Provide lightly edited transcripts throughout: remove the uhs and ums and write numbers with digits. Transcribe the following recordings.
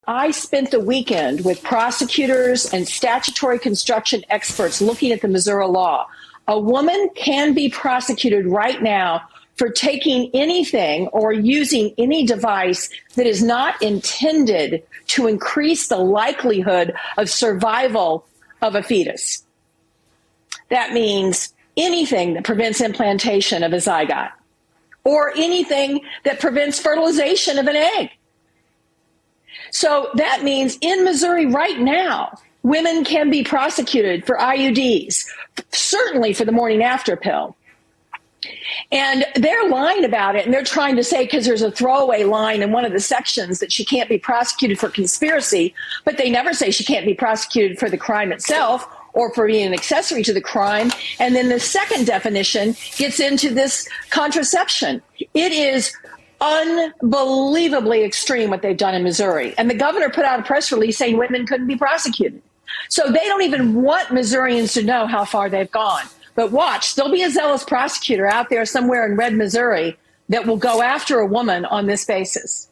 I spent the weekend with prosecutors and statutory construction experts looking at the Missouri law. A woman can be prosecuted right now for taking anything or using any device that is not intended to increase the likelihood of survival of a fetus. That means anything that prevents implantation of a zygote or anything that prevents fertilization of an egg. So that means in Missouri right now, women can be prosecuted for IUDs, certainly for the morning after pill. And they're lying about it, and they're trying to say, because there's a throwaway line in one of the sections, that she can't be prosecuted for conspiracy, but they never say she can't be prosecuted for the crime itself or for being an accessory to the crime. And then the second definition gets into this contraception. It is unbelievably extreme what they've done in Missouri. And the governor put out a press release saying women couldn't be prosecuted. So they don't even want Missourians to know how far they've gone. But watch, there'll be a zealous prosecutor out there somewhere in red Missouri that will go after a woman on this basis.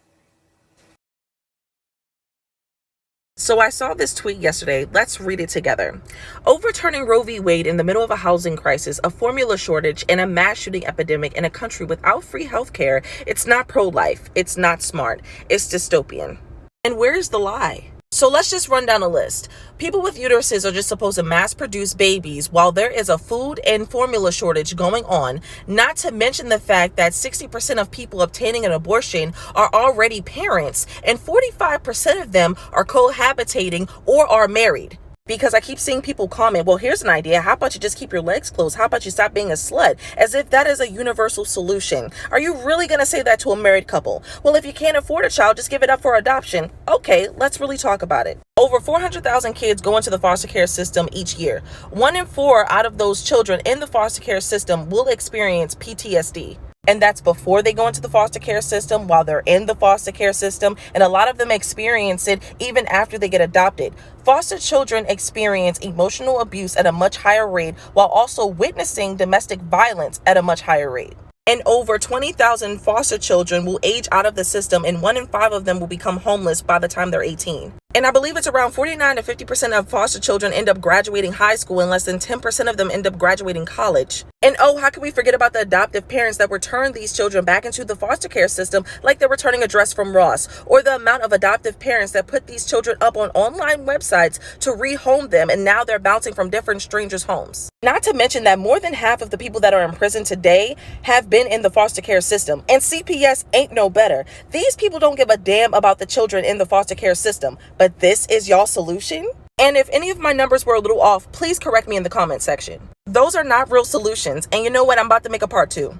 So I saw this tweet yesterday. Let's read it together. Overturning Roe v. Wade in the middle of a housing crisis, a formula shortage, and a mass shooting epidemic in a country without free healthcare, it's not pro-life. It's not smart. It's dystopian. And where's the lie? So let's just run down a list. People with uteruses are just supposed to mass produce babies while there is a food and formula shortage going on, not to mention the fact that 60% of people obtaining an abortion are already parents and 45% of them are cohabitating or are married. Because I keep seeing people comment, well, here's an idea. How about you just keep your legs closed? How about you stop being a slut? As if that is a universal solution. Are you really going to say that to a married couple? Well, if you can't afford a child, just give it up for adoption. Okay, let's really talk about it. Over 400,000 kids go into the foster care system each year. 1 in 4 out of those children in the foster care system will experience PTSD. And that's before they go into the foster care system, while they're in the foster care system. And a lot of them experience it even after they get adopted. Foster children experience emotional abuse at a much higher rate, while also witnessing domestic violence at a much higher rate. And over 20,000 foster children will age out of the system, and 1 in 5 of them will become homeless by the time they're 18. And I believe it's around 49 to 50% of foster children end up graduating high school, and less than 10% of them end up graduating college. And oh, how can we forget about the adoptive parents that return these children back into the foster care system like they're returning a dress from Ross, or the amount of adoptive parents that put these children up on online websites to rehome them, and now they're bouncing from different strangers' homes. Not to mention that more than half of the people that are in prison today have been in the foster care system, and CPS ain't no better. These people don't give a damn about the children in the foster care system, but this is y'all solution? And if any of my numbers were a little off, please correct me in the comment section. Those are not real solutions, and you know what? I'm about to make a part 2.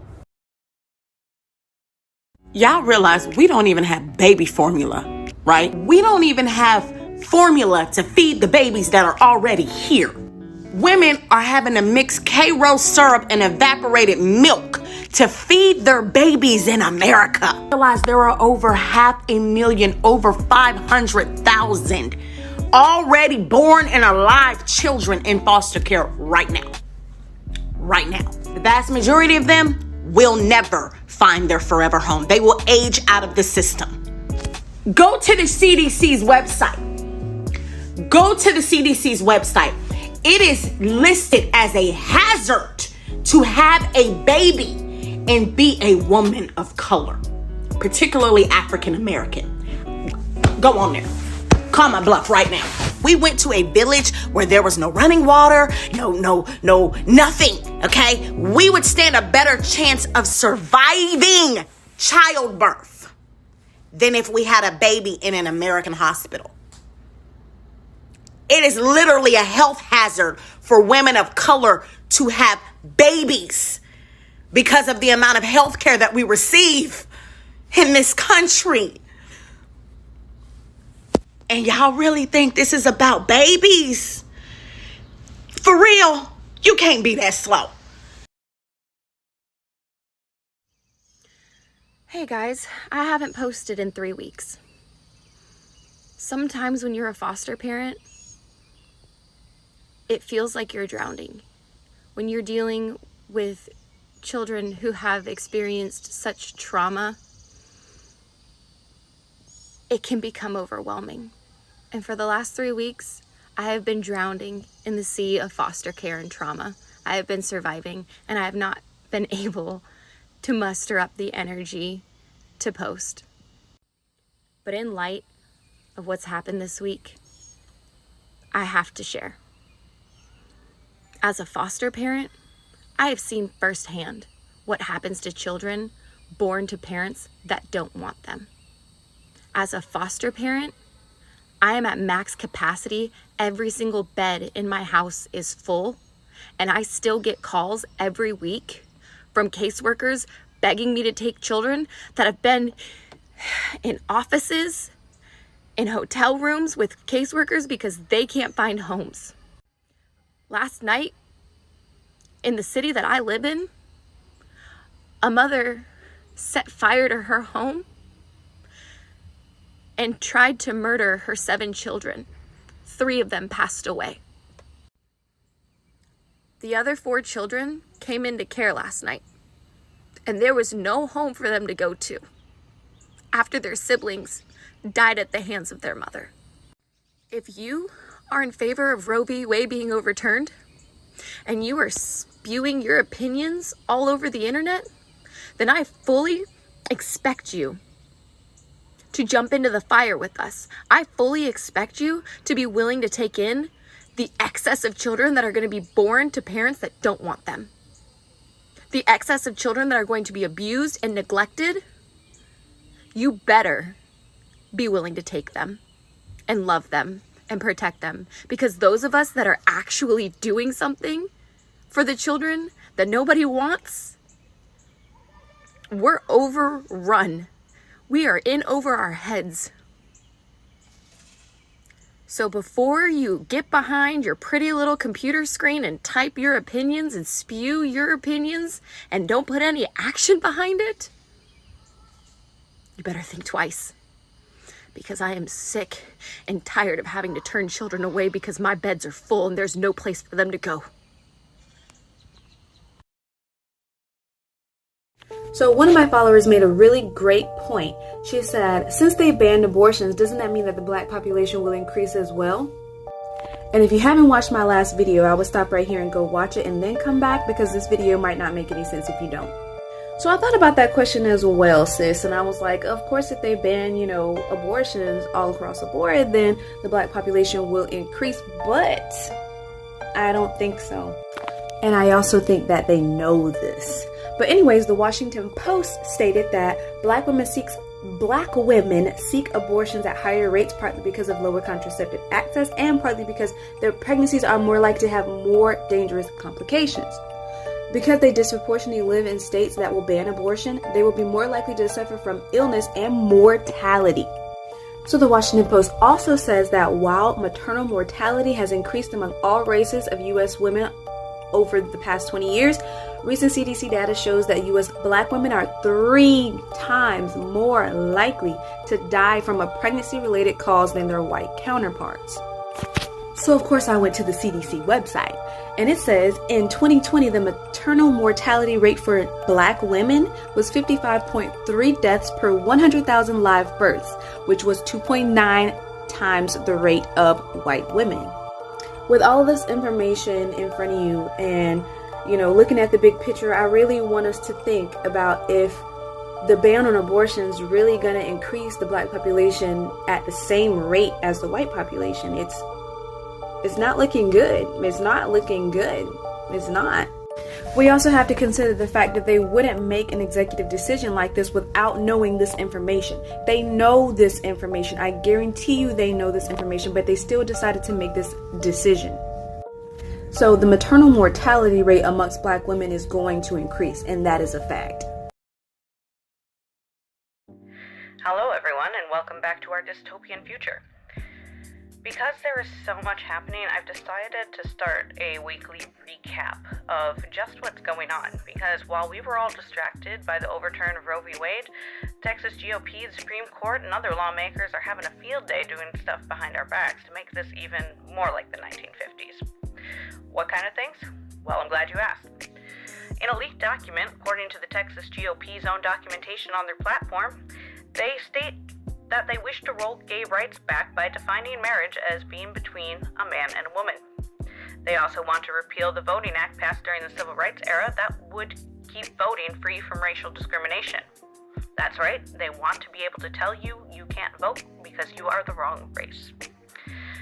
Y'all realize we don't even have baby formula, right? We don't even have formula to feed the babies that are already here. Women are having to mix K-Rose syrup and evaporated milk to feed their babies in America. Realize there are over 500,000, over 500,000 already born and alive children in foster care right now. Right now. The vast majority of them will never find their forever home. They will age out of the system. Go to the CDC's website. Go to the CDC's website. It is listed as a hazard to have a baby and be a woman of color, particularly African American. Go on there. Call my bluff right now. We went to a village where there was no running water, no, nothing, okay? We would stand a better chance of surviving childbirth than if we had a baby in an American hospital. It is literally a health hazard for women of color to have babies because of the amount of health care that we receive in this country. And y'all really think this is about babies? For real, you can't be that slow. Hey guys, I haven't posted in 3 weeks. Sometimes when you're a foster parent, it feels like you're drowning. When you're dealing with children who have experienced such trauma, it can become overwhelming. And for the last 3 weeks, I have been drowning in the sea of foster care and trauma. I have been surviving, and I have not been able to muster up the energy to post. But in light of what's happened this week, I have to share. As a foster parent, I have seen firsthand what happens to children born to parents that don't want them. As a foster parent, I am at max capacity. Every single bed in my house is full, and I still get calls every week from caseworkers begging me to take children that have been in offices, in hotel rooms with caseworkers because they can't find homes. Last night, in the city that I live in, a mother set fire to her home and tried to murder her 7 children. 3 of them passed away. The other 4 children came into care last night, and there was no home for them to go to after their siblings died at the hands of their mother. If you are in favor of Roe v. Wade being overturned, and you are spewing your opinions all over the internet, then I fully expect you to jump into the fire with us. I fully expect you to be willing to take in the excess of children that are going to be born to parents that don't want them. The excess of children that are going to be abused and neglected. You better be willing to take them and love them and protect them, because those of us that are actually doing something for the children that nobody wants, we're overrun. We are in over our heads. So before you get behind your pretty little computer screen and type your opinions and spew your opinions and don't put any action behind it, you better think twice. Because I am sick and tired of having to turn children away because my beds are full and there's no place for them to go. So one of my followers made a really great point. She said, since they banned abortions, doesn't that mean that the black population will increase as well? And if you haven't watched my last video, I would stop right here and go watch it and then come back, because this video might not make any sense if you don't. So I thought about that question as well, sis, and I was like, of course, if they ban, abortions all across the board, then the black population will increase, but I don't think so. And I also think that they know this. But anyways, the Washington Post stated that black women seek abortions at higher rates, partly because of lower contraceptive access and partly because their pregnancies are more likely to have more dangerous complications. Because they disproportionately live in states that will ban abortion, they will be more likely to suffer from illness and mortality. So the Washington Post also says that while maternal mortality has increased among all races of U.S. women over the past 20 years, recent CDC data shows that U.S. black women are 3 times more likely to die from a pregnancy-related cause than their white counterparts. So of course I went to the CDC website, and it says in 2020 the maternal mortality rate for black women was 55.3 deaths per 100,000 live births, which was 2.9 times the rate of white women. With all of this information in front of you and, looking at the big picture, I really want us to think about if the ban on abortion is really going to increase the black population at the same rate as the white population. It's not looking good. It's not looking good. It's not. We also have to consider the fact that they wouldn't make an executive decision like this without knowing this information. They know this information. I guarantee you they know this information, but they still decided to make this decision. So the maternal mortality rate amongst black women is going to increase, and that is a fact. Hello everyone, and welcome back to our dystopian future. Because there is so much happening, I've decided to start a weekly recap of just what's going on. Because while we were all distracted by the overturn of Roe v. Wade, Texas GOP, the Supreme Court, and other lawmakers are having a field day doing stuff behind our backs to make this even more like the 1950s. What kind of things? Well, I'm glad you asked. In a leaked document, according to the Texas GOP's own documentation on their platform, they state that they wish to roll gay rights back by defining marriage as being between a man and a woman. They also want to repeal the Voting Act passed during the Civil Rights era that would keep voting free from racial discrimination. That's right, they want to be able to tell you you can't vote because you are the wrong race.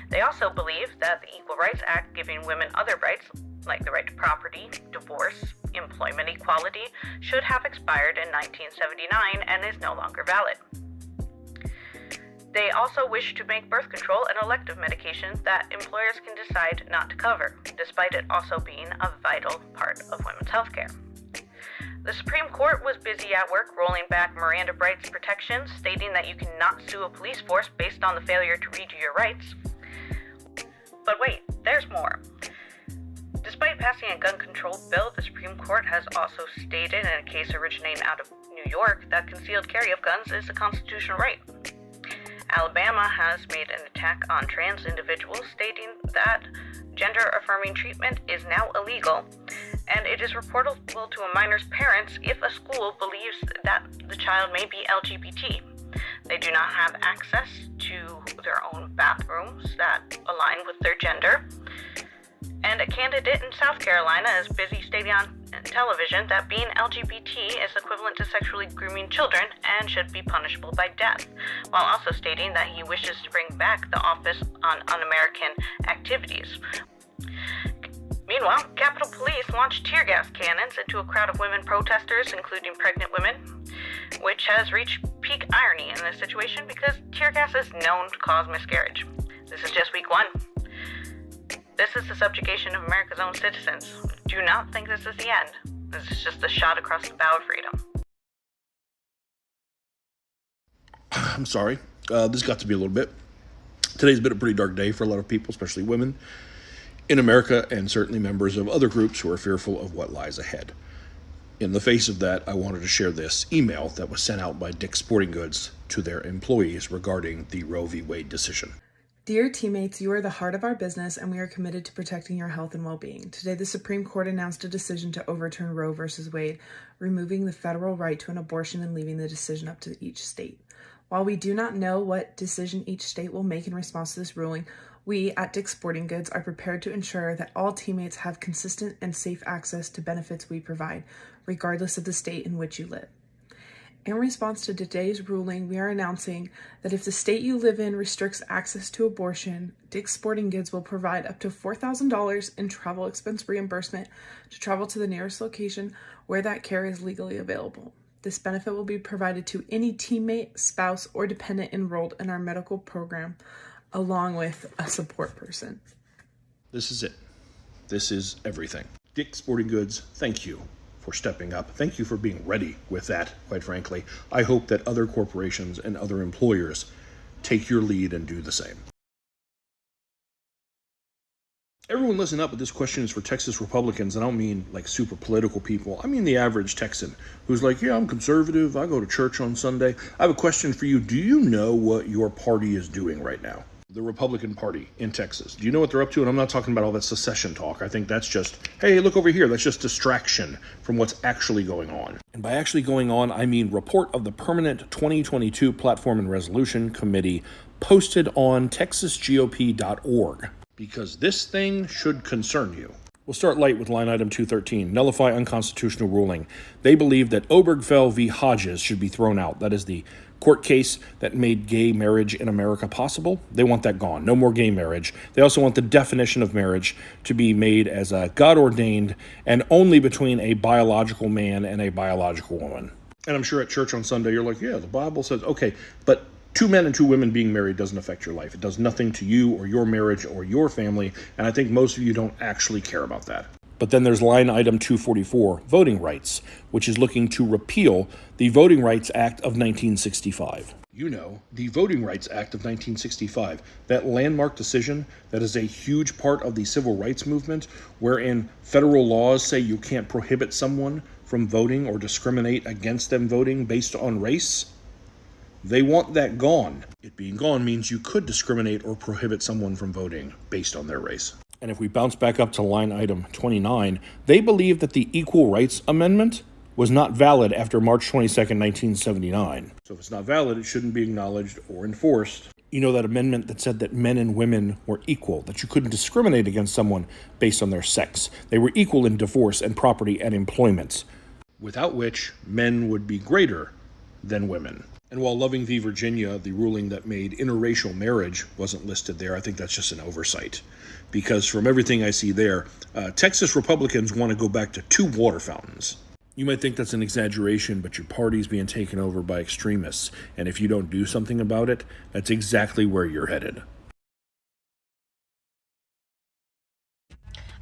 They also believe that the Equal Rights Act giving women other rights, like the right to property, divorce, employment equality, should have expired in 1979 and is no longer valid. They also wish to make birth control an elective medication that employers can decide not to cover, despite it also being a vital part of women's health care. The Supreme Court was busy at work rolling back Miranda rights protections, stating that you cannot sue a police force based on the failure to read you your rights. But wait, there's more. Despite passing a gun control bill, the Supreme Court has also stated in a case originating out of New York that concealed carry of guns is a constitutional right. Alabama has made an attack on trans individuals, stating that gender-affirming treatment is now illegal, and it is reportable to a minor's parents if a school believes that the child may be LGBT. They do not have access to their own bathrooms that align with their gender. And a candidate in South Carolina is busy stating on television that being LGBT is equivalent to sexually grooming children and should be punishable by death, while also stating that he wishes to bring back the Office on Un-American Activities. Meanwhile, Capitol Police launched tear gas cannons into a crowd of women protesters, including pregnant women, which has reached peak irony in this situation because tear gas is known to cause miscarriage. This is just week one. This is the subjugation of America's own citizens. Do not think this is the end. This is just a shot across the bow of freedom. I'm sorry. This got to be a little bit. Today's been a pretty dark day for a lot of people, especially women in America, and certainly members of other groups who are fearful of what lies ahead. In the face of that, I wanted to share this email that was sent out by Dick's Sporting Goods to their employees regarding the Roe v. Wade decision. Dear teammates, you are the heart of our business, and we are committed to protecting your health and well-being. Today, the Supreme Court announced a decision to overturn Roe v. Wade, removing the federal right to an abortion and leaving the decision up to each state. While we do not know what decision each state will make in response to this ruling, we at Dick's Sporting Goods are prepared to ensure that all teammates have consistent and safe access to benefits we provide, regardless of the state in which you live. In response to today's ruling, we are announcing that if the state you live in restricts access to abortion, Dick's Sporting Goods will provide up to $4,000 in travel expense reimbursement to travel to the nearest location where that care is legally available. This benefit will be provided to any teammate, spouse, or dependent enrolled in our medical program, along with a support person. This is it. This is everything. Dick's Sporting Goods, thank you for stepping up. Thank you for being ready with that, quite frankly. I hope that other corporations and other employers take your lead and do the same. Everyone listen up, but this question is for Texas Republicans, and I don't mean like super political people. I mean the average Texan who's like, yeah, I'm conservative, I go to church on Sunday. I have a question for you. Do you know what your party is doing right now? The Republican Party in Texas. Do you know what they're up to? And I'm not talking about all that secession talk. I think that's just, hey, look over here. That's just distraction from what's actually going on. And by actually going on, I mean report of the Permanent 2022 Platform and Resolution Committee posted on texasgop.org. Because this thing should concern you. We'll start light with line item 213, nullify unconstitutional ruling. They believe that Obergefell v. Hodges should be thrown out. That is the court case that made gay marriage in America possible. They want that gone. No more gay marriage. They also want the definition of marriage to be made as a God-ordained and only between a biological man and a biological woman. And I'm sure at church on Sunday you're like, yeah, the Bible says, okay, but 2 men and 2 women being married doesn't affect your life. It does nothing to you or your marriage or your family, and I think most of you don't actually care about that. But then there's line item 244, voting rights, which is looking to repeal the Voting Rights Act of 1965. You know, the Voting Rights Act of 1965, that landmark decision that is a huge part of the civil rights movement, wherein federal laws say you can't prohibit someone from voting or discriminate against them voting based on race. They want that gone. It being gone means you could discriminate or prohibit someone from voting based on their race. And if we bounce back up to line item 29, they believe that the Equal Rights Amendment was not valid after March 22nd, 1979. So if it's not valid, it shouldn't be acknowledged or enforced. You know, that amendment that said that men and women were equal, that you couldn't discriminate against someone based on their sex. They were equal in divorce and property and employment, without which men would be greater than women. And while Loving v. Virginia, the ruling that made interracial marriage wasn't listed there, I think that's just an oversight. Because from everything I see there, Texas Republicans want to go back to 2 water fountains. You might think that's an exaggeration, but your party's being taken over by extremists. And if you don't do something about it, that's exactly where you're headed.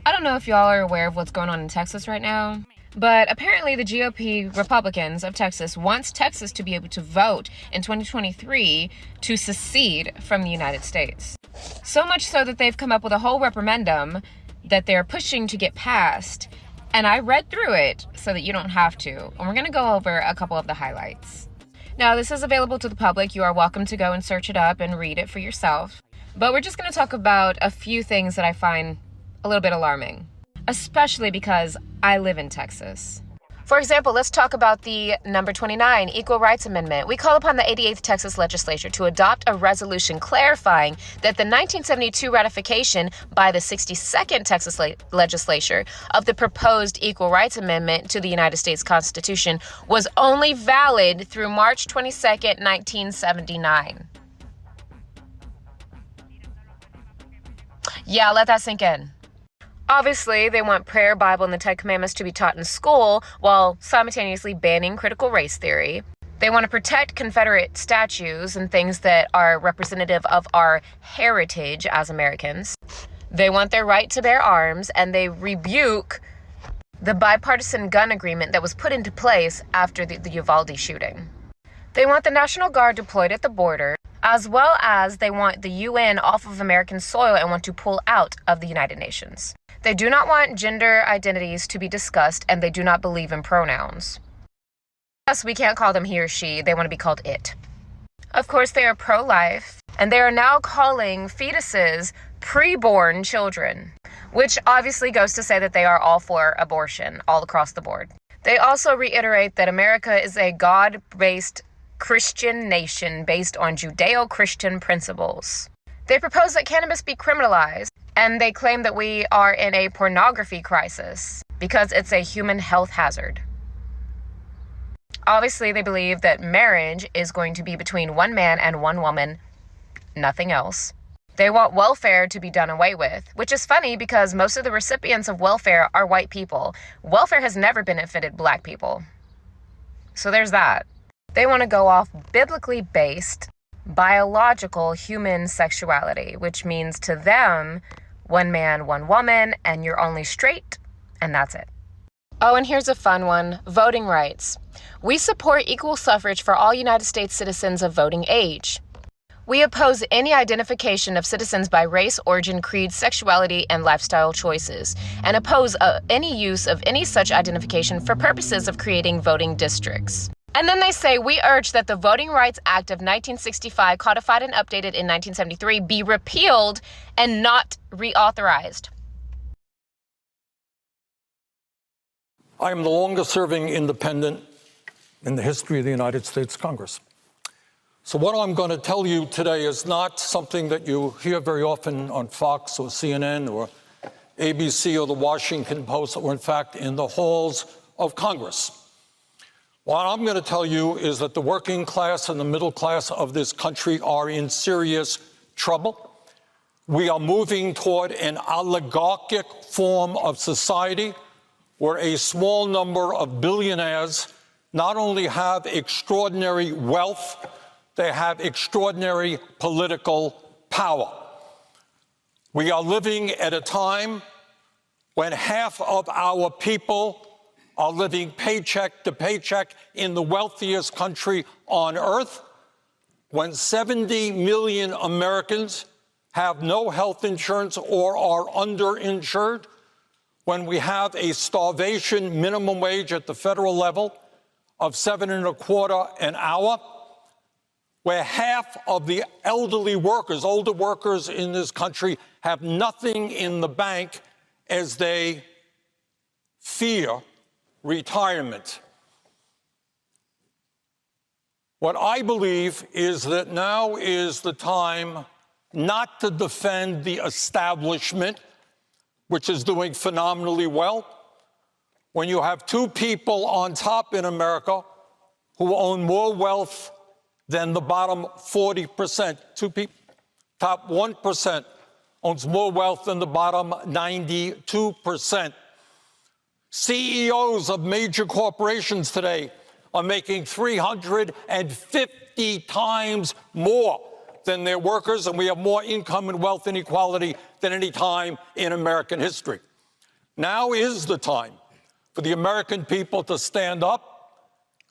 I don't know if y'all are aware of what's going on in Texas right now, but apparently the GOP Republicans of Texas wants Texas to be able to vote in 2023 to secede from the United States. So much so that they've come up with a whole referendum that they're pushing to get passed. And I read through it so that you don't have to. And we're going to go over a couple of the highlights. Now, this is available to the public. You are welcome to go and search it up and read it for yourself. But we're just going to talk about a few things that I find a little bit alarming, especially because I live in Texas. For example, let's talk about the number 29 Equal Rights Amendment. We call upon the 88th Texas Legislature to adopt a resolution clarifying that the 1972 ratification by the 62nd Texas Legislature of the proposed Equal Rights Amendment to the United States Constitution was only valid through March 22nd, 1979. Yeah, let that sink in. Obviously, they want prayer, Bible, and the 10 Commandments to be taught in school while simultaneously banning critical race theory. They want to protect Confederate statues and things that are representative of our heritage as Americans. They want their right to bear arms, and they rebuke the bipartisan gun agreement that was put into place after the Uvalde shooting. They want the National Guard deployed at the border, as well as they want the UN off of American soil and want to pull out of the United Nations. They do not want gender identities to be discussed, and they do not believe in pronouns. Yes, we can't call them he or she. They want to be called it. Of course, they are pro-life, and they are now calling fetuses preborn children, which obviously goes to say that they are all for abortion all across the board. They also reiterate that America is a God-based Christian nation based on Judeo-Christian principles. They propose that cannabis be criminalized, and they claim that we are in a pornography crisis because it's a human health hazard. Obviously, they believe that marriage is going to be between one man and one woman, nothing else. They want welfare to be done away with, which is funny because most of the recipients of welfare are white people. Welfare has never benefited black people. So there's that. They want to go off biblically based biological human sexuality, which means to them, one man, one woman, and you're only straight, and that's it. Oh, and here's a fun one, voting rights. We support equal suffrage for all United States citizens of voting age. We oppose any identification of citizens by race, origin, creed, sexuality, and lifestyle choices, and oppose any use of any such identification for purposes of creating voting districts. And then they say, we urge that the Voting Rights Act of 1965, codified and updated in 1973, be repealed and not reauthorized. I am the longest-serving independent in the history of the United States Congress. So what I'm going to tell you today is not something that you hear very often on Fox or CNN or ABC or the Washington Post, or in fact in the halls of Congress. What I'm going to tell you is that the working class and the middle class of this country are in serious trouble. We are moving toward an oligarchic form of society where a small number of billionaires not only have extraordinary wealth, they have extraordinary political power. We are living at a time when half of our people are living paycheck to paycheck in the wealthiest country on earth, when 70 million Americans have no health insurance or are underinsured, when we have a starvation minimum wage at the federal level of $7.25 an hour, where half of the elderly workers, older workers in this country, have nothing in the bank as they fear retirement. What I believe is that now is the time not to defend the establishment, which is doing phenomenally well. When you have two people on top in America who own more wealth than the bottom 40%, two people, top 1% owns more wealth than the bottom 92%. CEOs of major corporations today are making 350 times more than their workers, and we have more income and wealth inequality than any time in American history. Now is the time for the American people to stand up,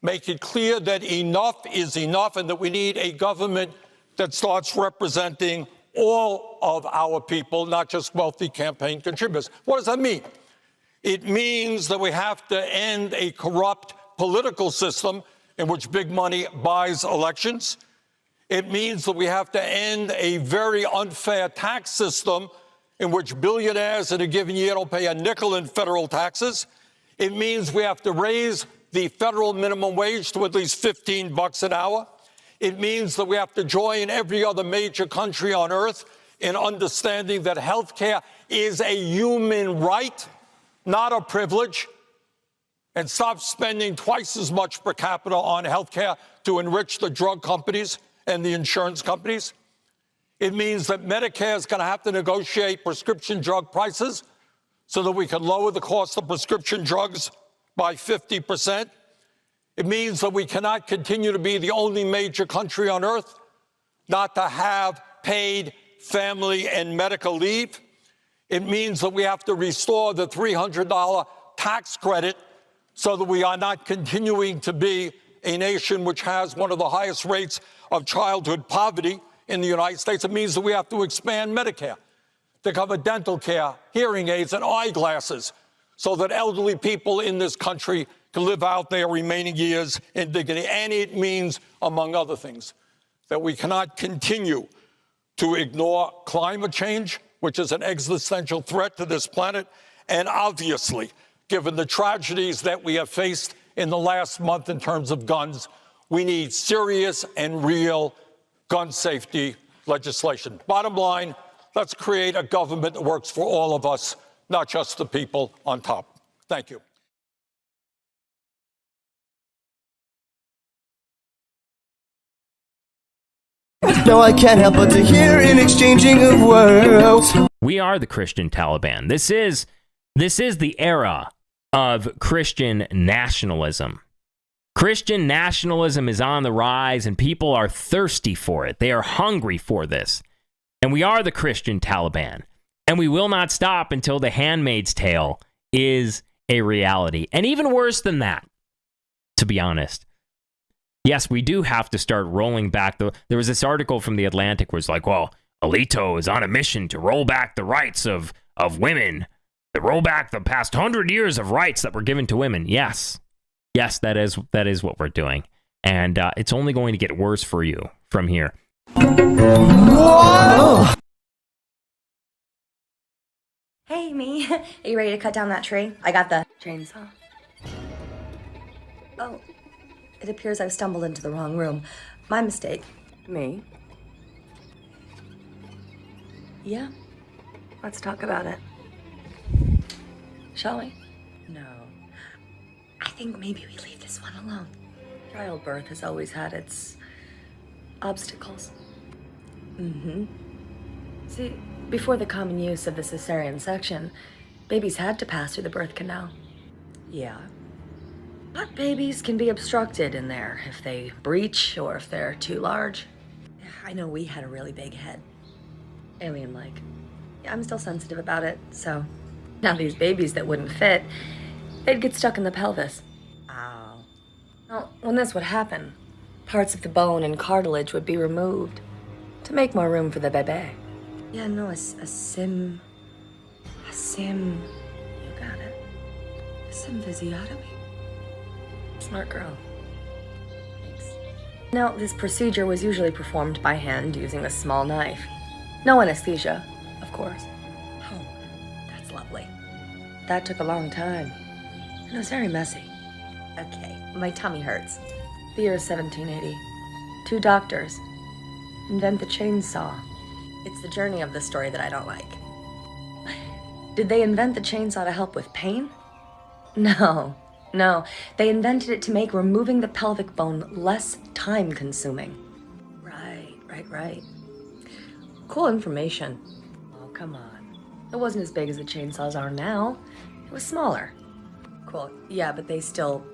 make it clear that enough is enough, and that we need a government that starts representing all of our people, not just wealthy campaign contributors. What does that mean? It means that we have to end a corrupt political system in which big money buys elections. It means that we have to end a very unfair tax system in which billionaires in a given year don't pay a nickel in federal taxes. It means we have to raise the federal minimum wage to at least $15 an hour. It means that we have to join every other major country on earth in understanding that health care is a human right, not a privilege, and stop spending twice as much per capita on health care to enrich the drug companies and the insurance companies. It means that Medicare is going to have to negotiate prescription drug prices so that we can lower the cost of prescription drugs by 50%. It means that we cannot continue to be the only major country on earth not to have paid family and medical leave. It means that we have to restore the $300 tax credit so that we are not continuing to be a nation which has one of the highest rates of childhood poverty in the United States. It means that we have to expand Medicare to cover dental care, hearing aids, and eyeglasses so that elderly people in this country can live out their remaining years in dignity. And it means, among other things, that we cannot continue to ignore climate change, which is an existential threat to this planet. And obviously, given the tragedies that we have faced in the last month in terms of guns, we need serious and real gun safety legislation. Bottom line, let's create a government that works for all of us, not just the people on top. Thank you. No, I can't help but to hear an exchanging of words. We are the Christian Taliban. This is the era of Christian nationalism. Christian nationalism is on the rise, and people are thirsty for it. They are hungry for this. And we are the Christian Taliban. And we will not stop until The Handmaid's Tale is a reality. And even worse than that, to be honest. Yes, we do have to start rolling back. There was this article from The Atlantic where it's like, well, Alito is on a mission to roll back the rights of women, to roll back the past 100 years of rights that were given to women. Yes, that is what we're doing. And it's only going to get worse for you from here. Whoa! Hey, me. Are you ready to cut down that tree? I got the chainsaw. Oh, it appears I've stumbled into the wrong room. My mistake. Me? Yeah. Let's talk about it. Shall we? No. I think maybe we leave this one alone. Childbirth has always had its obstacles. Mm-hmm. See, before the common use of the cesarean section, babies had to pass through the birth canal. Yeah. But babies can be obstructed in there if they breach or if they're too large. I know we had a really big head. Alien-like. Yeah, I'm still sensitive about it, so now these babies that wouldn't fit, they'd get stuck in the pelvis. Ow. Well, when this would happen, parts of the bone and cartilage would be removed to make more room for the bebe. Yeah, no, a sim. You got it. A symphysiotomy. Smart girl. Thanks. Now, this procedure was usually performed by hand using a small knife. No anesthesia, of course. Oh, that's lovely. That took a long time. And it was very messy. Okay, my tummy hurts. The year is 1780. 2 doctors. Invent the chainsaw. It's the journey of the story that I don't like. Did they invent the chainsaw to help with pain? No. They invented it to make removing the pelvic bone less time-consuming. Right. Cool information. Oh, come on. It wasn't as big as the chainsaws are now. It was smaller. Cool. Yeah, but they still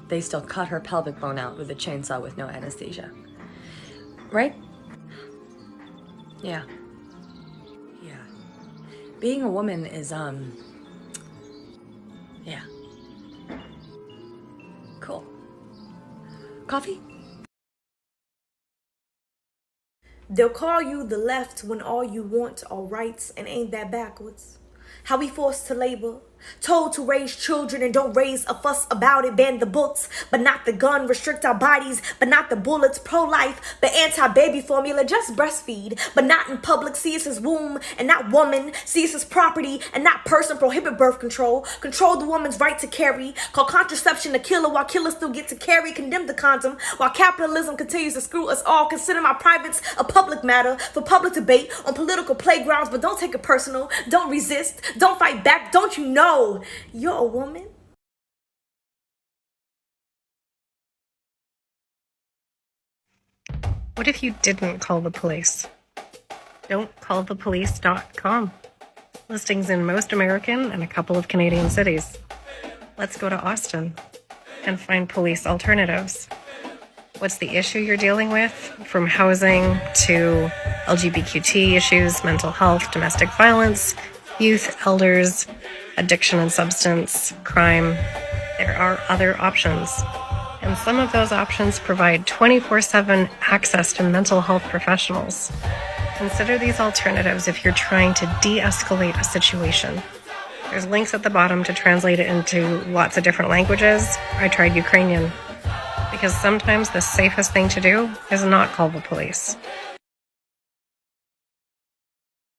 cut her pelvic bone out with a chainsaw with no anesthesia. Right? Yeah. Being a woman is, yeah. Cool. Coffee? They'll call you the left when all you want are rights, and ain't that backwards? How we forced to labor, told to raise children and don't raise a fuss about it. Ban the books, but not the gun. Restrict our bodies, but not the bullets. Pro-life, but anti-baby formula. Just breastfeed, but not in public. See us as womb and not woman. See us as property and not person. Prohibit birth control. Control the woman's right to carry. Call contraception a killer while killers still get to carry. Condemn the condom while capitalism continues to screw us all. Consider my privates a public matter for public debate on political playgrounds, but don't take it personal. Don't resist. Don't fight back. Don't you know you're a woman? What if you didn't call the police? Don'tCallThePolice.com. Listings in most American and a couple of Canadian cities. Let's go to Austin and find police alternatives. What's the issue you're dealing with? From housing to LGBTQ issues, mental health, domestic violence, youth, elders, addiction and substance, crime. There are other options. And some of those options provide 24/7 access to mental health professionals. Consider these alternatives if you're trying to de-escalate a situation. There's links at the bottom to translate it into lots of different languages. I tried Ukrainian because sometimes the safest thing to do is not call the police.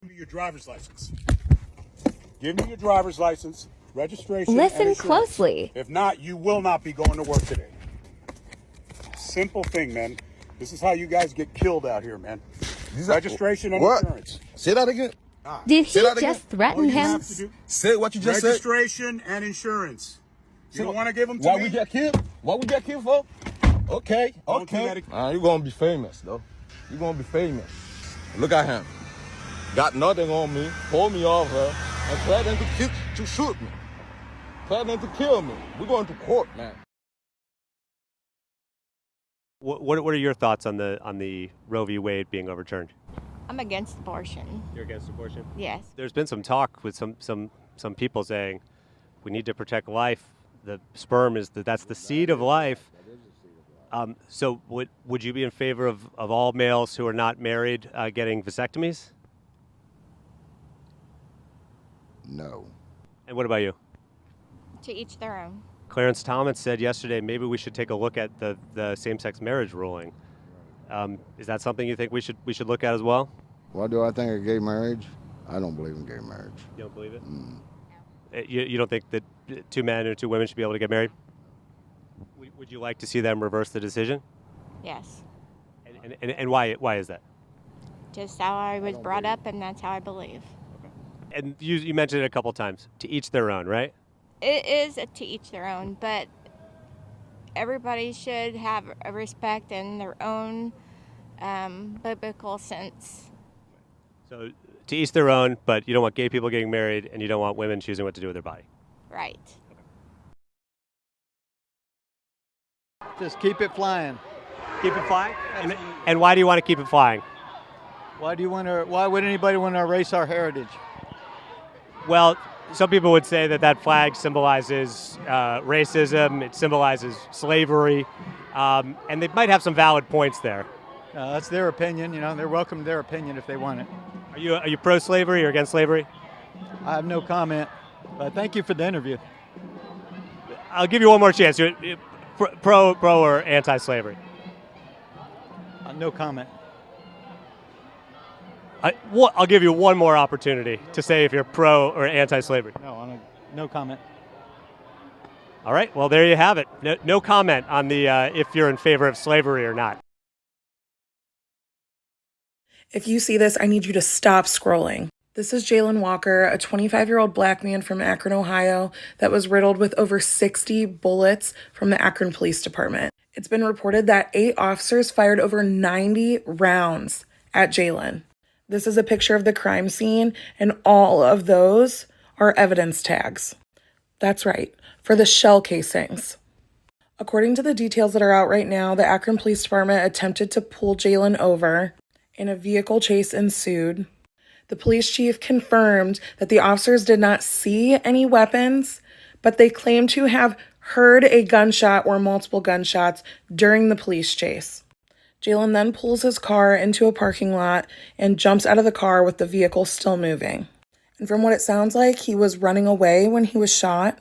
Give me your driver's license. Give me your driver's license, registration. Listen closely. If not, you will not be going to work today. Simple thing, man. This is how you guys get killed out here, man. Registration and insurance. Say that again. Did he just threaten him? Say what you just said. Registration and insurance. You don't want to give them to me? Why we get killed? What we get killed for? Okay. You're going to be famous, though. You're going to be famous. Look at him. Got nothing on me. Pulled me over and threatened to shoot me. Threatening to kill me. We're going to court, man. What are your thoughts on the Roe v. Wade being overturned? I'm against abortion. You're against abortion? Yes. There's been some talk with some people saying we need to protect life. The sperm that's the seed of life. So would you be in favor of all males who are not married getting vasectomies? No. And what about you? To each their own. Clarence Thomas said yesterday maybe we should take a look at the same-sex marriage ruling. Is that something you think we should look at as well? What do I think of gay marriage? I don't believe in gay marriage. You don't believe it? You don't think that 2 men or 2 women should be able to get married? Would you like to see them reverse the decision? Yes. And why is that? Just how I was brought up, and that's how I believe. And you mentioned it a couple times. To each their own, right? It is to each their own, but everybody should have a respect in their own biblical sense. So to each their own, but you don't want gay people getting married, and you don't want women choosing what to do with their body. Right. Just keep it flying. Keep it flying? And why do you want to keep it flying? Why would anybody want to erase our heritage? Well, some people would say that flag symbolizes racism, it symbolizes slavery, and they might have some valid points there. That's their opinion, they're welcome to their opinion if they want it. Are you pro-slavery or against slavery? I have no comment, but thank you for the interview. I'll give you one more chance. Pro or anti-slavery? No comment. I'll give you one more opportunity to say if you're pro or anti-slavery. No comment. All right, well, there you have it. No comment on the if you're in favor of slavery or not. If you see this, I need you to stop scrolling. This is Jalen Walker, a 25-year-old black man from Akron, Ohio, that was riddled with over 60 bullets from the Akron Police Department. It's been reported that 8 officers fired over 90 rounds at Jalen. This is a picture of the crime scene, and all of those are evidence tags. That's right, for the shell casings. According to the details that are out right now, the Akron Police Department attempted to pull Jalen over, and a vehicle chase ensued. The police chief confirmed that the officers did not see any weapons, but they claimed to have heard a gunshot or multiple gunshots during the police chase. Jalen then pulls his car into a parking lot and jumps out of the car with the vehicle still moving. And from what it sounds like, he was running away when he was shot,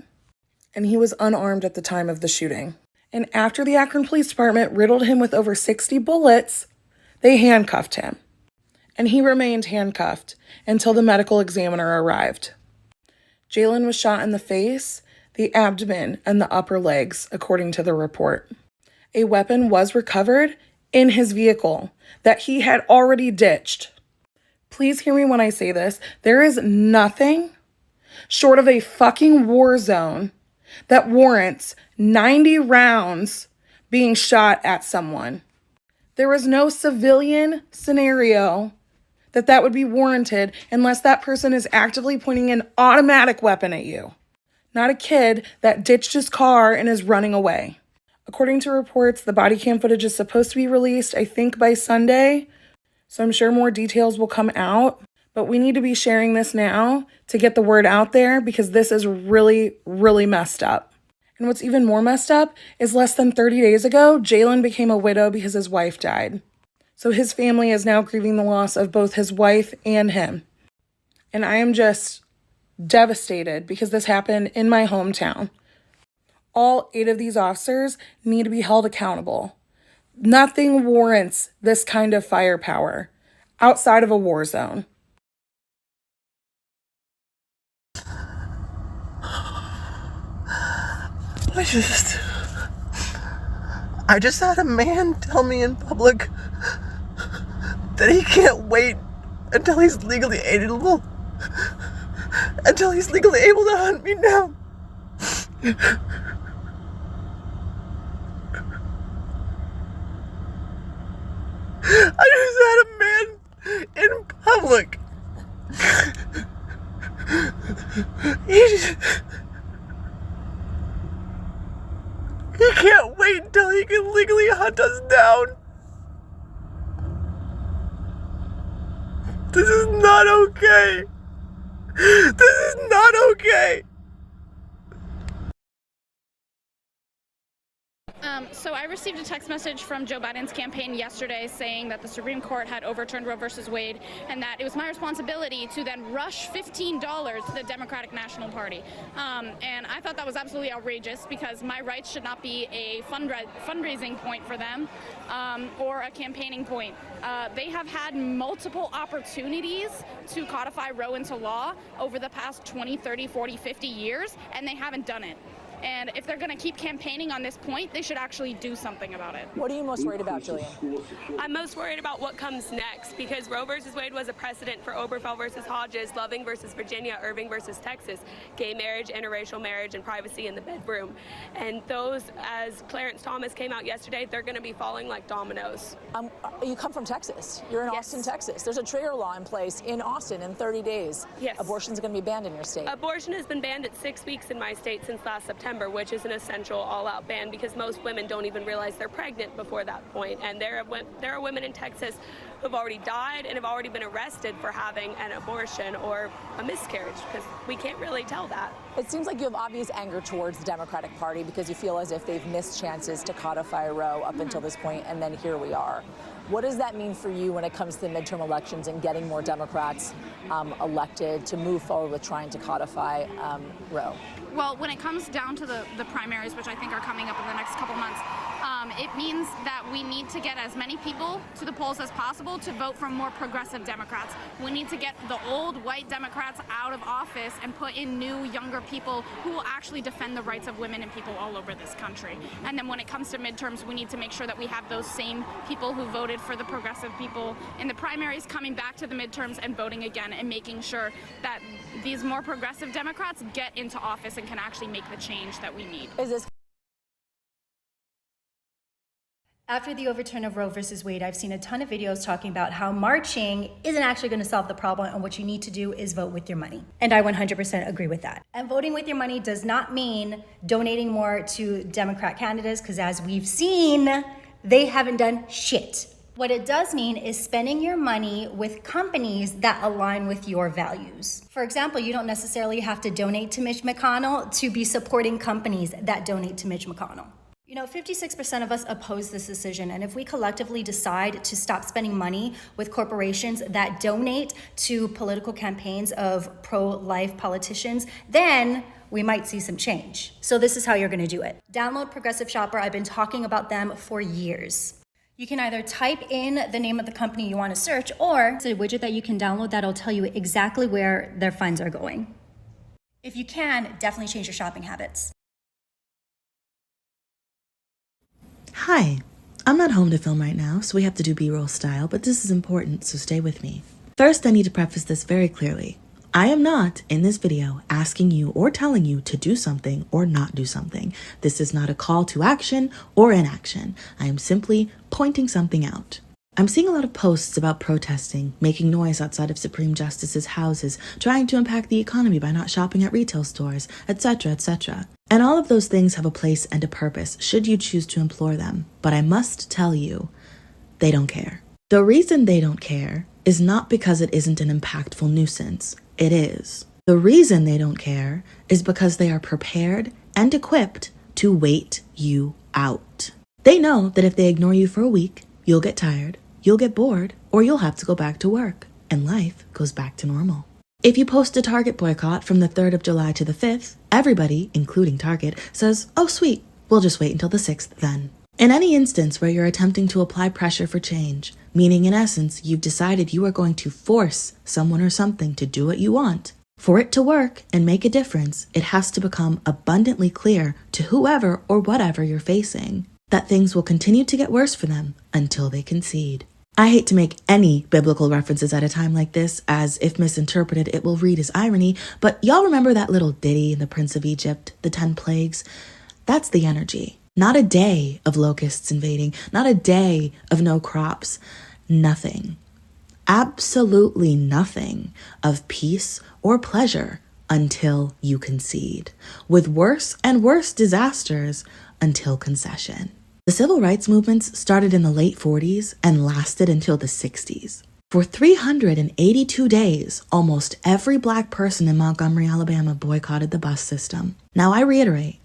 and he was unarmed at the time of the shooting. And after the Akron Police Department riddled him with over 60 bullets, they handcuffed him. And he remained handcuffed until the medical examiner arrived. Jalen was shot in the face, the abdomen, and the upper legs, according to the report. A weapon was recovered in his vehicle that he had already ditched. Please hear me when I say this. There is nothing short of a fucking war zone that warrants 90 rounds being shot at someone. There is no civilian scenario that would be warranted unless that person is actively pointing an automatic weapon at you. Not a kid that ditched his car and is running away. According to reports, the body cam footage is supposed to be released, I think, by Sunday, so I'm sure more details will come out. But we need to be sharing this now to get the word out there because this is really, really messed up. And what's even more messed up is less than 30 days ago, Jalen became a widow because his wife died. So his family is now grieving the loss of both his wife and him. And I am just devastated because this happened in my hometown. All 8 of these officers need to be held accountable. Nothing warrants this kind of firepower outside of a war zone. I just had a man tell me in public that he can't wait until he's legally able to hunt me down. I just had a man in public. He can't wait until he can legally hunt us down. This is not okay. This is not okay. So I received a text message from Joe Biden's campaign yesterday saying that the Supreme Court had overturned Roe versus Wade and that it was my responsibility to then rush $15 to the Democratic National Party. And I thought that was absolutely outrageous because my rights should not be a fundraising point for them or a campaigning point. They have had multiple opportunities to codify Roe into law over the past 20, 30, 40, 50 years, and they haven't done it. And if they're going to keep campaigning on this point, they should actually do something about it. What are you most worried about, Jillian? I'm most worried about what comes next because Roe versus Wade was a precedent for Obergefell versus Hodges, Loving versus Virginia, Irving versus Texas, gay marriage, interracial marriage, and privacy in the bedroom. And those, as Clarence Thomas came out yesterday, they're going to be falling like dominoes. You come from Texas. You're in Austin, Texas. There's a trigger law in place in Austin in 30 days. Yes. Abortion's going to be banned in your state. Abortion has been banned at 6 weeks in my state since last September, which is an essential all-out ban because most women don't even realize they're pregnant before that point. And there are women in Texas who've already died and have already been arrested for having an abortion or a miscarriage because we can't really tell that. It seems like you have obvious anger towards the Democratic Party because you feel as if they've missed chances to codify Roe up until this point, and then here we are. What does that mean for you when it comes to the midterm elections and getting more Democrats elected to move forward with trying to codify Roe? Well, when it comes down to the primaries, which I think are coming up in the next couple months, It means that we need to get as many people to the polls as possible to vote for more progressive Democrats. We need to get the old white Democrats out of office and put in new, younger people who will actually defend the rights of women and people all over this country. And then when it comes to midterms, we need to make sure that we have those same people who voted for the progressive people in the primaries coming back to the midterms and voting again, and making sure that these more progressive Democrats get into office and can actually make the change that we need. After the overturn of Roe versus Wade, I've seen a ton of videos talking about how marching isn't actually going to solve the problem, and what you need to do is vote with your money. And I 100% agree with that. And voting with your money does not mean donating more to Democrat candidates, because as we've seen, they haven't done shit. What it does mean is spending your money with companies that align with your values. For example, you don't necessarily have to donate to Mitch McConnell to be supporting companies that donate to Mitch McConnell. You know, 56% of us oppose this decision, and if we collectively decide to stop spending money with corporations that donate to political campaigns of pro-life politicians, then we might see some change. So this is how you're gonna do it. Download Progressive Shopper. I've been talking about them for years. You can either type in the name of the company you wanna search, or it's a widget that you can download that'll tell you exactly where their funds are going. If you can, definitely change your shopping habits. Hi, I'm not home to film right now, so we have to do B-roll style, but this is important, so stay with me. First, I need to preface this very clearly. I am not, in this video, asking you or telling you to do something or not do something. This is not a call to action or inaction. I am simply pointing something out. I'm seeing a lot of posts about protesting, making noise outside of Supreme Justices' houses, trying to impact the economy by not shopping at retail stores, etc., etc. And all of those things have a place and a purpose, should you choose to implore them. But I must tell you, they don't care. The reason they don't care is not because it isn't an impactful nuisance. It is. The reason they don't care is because they are prepared and equipped to wait you out. They know that if they ignore you for a week, you'll get tired, you'll get bored, or you'll have to go back to work, and life goes back to normal. If you post a Target boycott from the 3rd of July to the 5th, everybody, including Target, says, oh sweet, we'll just wait until the 6th then. In any instance where you're attempting to apply pressure for change, meaning in essence you've decided you are going to force someone or something to do what you want, for it to work and make a difference, it has to become abundantly clear to whoever or whatever you're facing that things will continue to get worse for them until they concede. I hate to make any biblical references at a time like this, as if misinterpreted, it will read as irony, but y'all remember that little ditty in The Prince of Egypt, the 10 plagues? That's the energy. Not a day of locusts invading, not a day of no crops, nothing. Absolutely nothing of peace or pleasure until you concede, with worse and worse disasters until concession. The civil rights movements started in the late 40s and lasted until the 60s. For 382 days, almost every black person in Montgomery, Alabama boycotted the bus system. Now I reiterate,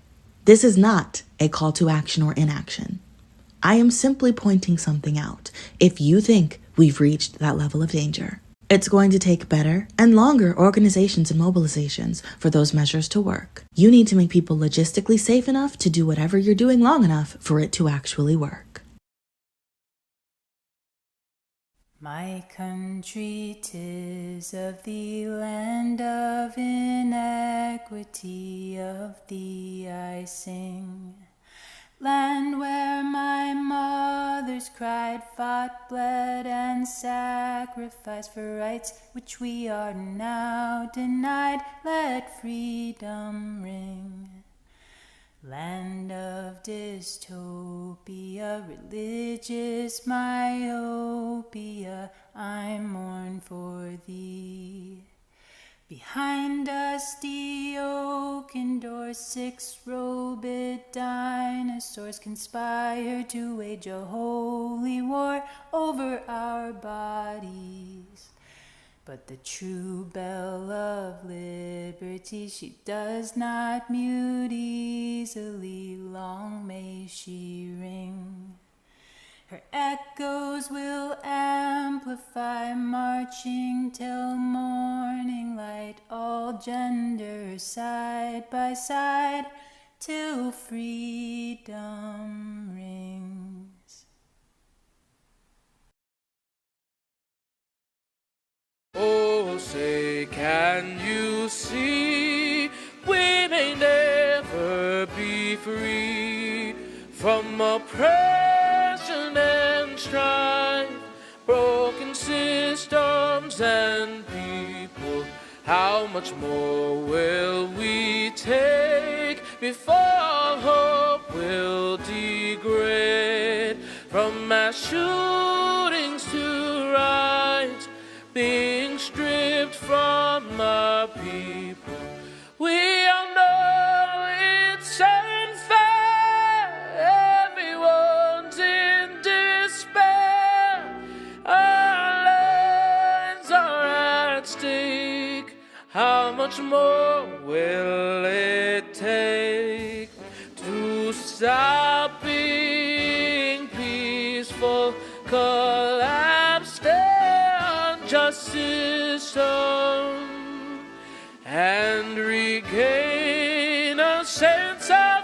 this is not a call to action or inaction. I am simply pointing something out. If you think we've reached that level of danger, it's going to take better and longer organizations and mobilizations for those measures to work. You need to make people logistically safe enough to do whatever you're doing long enough for it to actually work. My country 'tis of the land of inequity, of thee I sing. Land where my mothers cried, fought, bled, and sacrificed for rights which we are now denied. Let freedom ring. Land of dystopia, religious myopia, I mourn for thee. Behind dusty oaken doors, 6-robed dinosaurs conspire to wage a holy war over our bodies. But the true bell of liberty, she does not mute easily, long may she ring. Her echoes will amplify, marching till morning light, all genders side by side, till freedom rings. Oh, say, can you see we may never be free from oppression and strife, broken systems and people? How much more will we take before hope will degrade? From mass shootings to riots, being stripped from our people, we all know it's unfair. Everyone's in despair. Our lives are at stake. How much more will it take to stop being peaceful? Collapse the unjust system and regain a sense of